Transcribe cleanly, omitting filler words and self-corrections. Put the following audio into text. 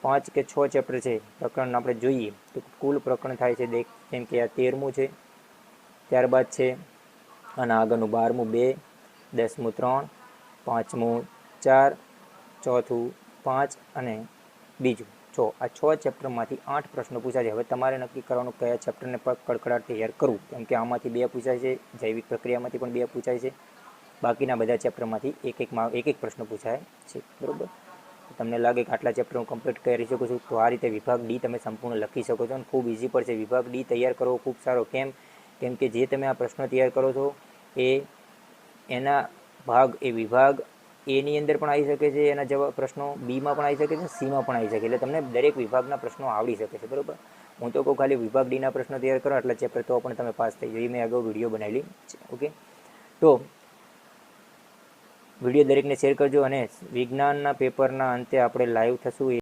5 કે 6 ચેપ્ટર છે પ્રકરણ આપણે જોઈએ તો કુલ પ્રકરણ થાય છે જેમ કે આ 13મું છે, ત્યારબાદ છે અને આગળનું 12મું 2, 10મું 3, 5મું 4, ચોથું 5 અને બીજું 6. આ 6 ચેપ્ટરમાંથી 8 પ્રશ્નો પૂછાય છે. હવે તમારે નક્કી કરવાનું કયા ચેપ્ટરને કડકડાટ તૈયાર કરવું, કેમ કે આમાંથી 2 પૂછાય છે, જૈવિક પ્રક્રિયામાંથી પણ 2 પૂછાય છે, બાકીના બધા ચેપ્ટરમાંથી એક પ્રશ્ન પૂછાય છે. બરાબર, તમને લાગે કે આટલા ચેપ્ટર હું કમ્પ્લીટ કરી શકું છું તો આ રીતે વિભાગ ડી તમે સંપૂર્ણ લખી શકો છો અને ખૂબ ઇઝી પડશે. વિભાગ ડી તૈયાર કરવો ખૂબ સારો. કેમ કે જે તમે આ પ્રશ્નો તૈયાર કરો છો એના ભાગ એ વિભાગ એની અંદર પણ આવી શકે છે, એના જવાબ પ્રશ્નો બીમાં પણ આવી શકે છે, સીમાં પણ આવી શકે, એટલે તમને દરેક વિભાગના પ્રશ્નો આવડી શકે છે. બરાબર, હું તો કહું ખાલી વિભાગ ડીના પ્રશ્નો તૈયાર કરો આટલા ચેપ્ટર તો પણ તમે પાસ થઈ જાય. મેં અગાઉ વિડીયો બનાવેલી છે. ઓકે, તો વિડીયો દરેકને શેર કરજો અને વિજ્ઞાનના પેપરના અંતે આપણે લાઈવ થશું.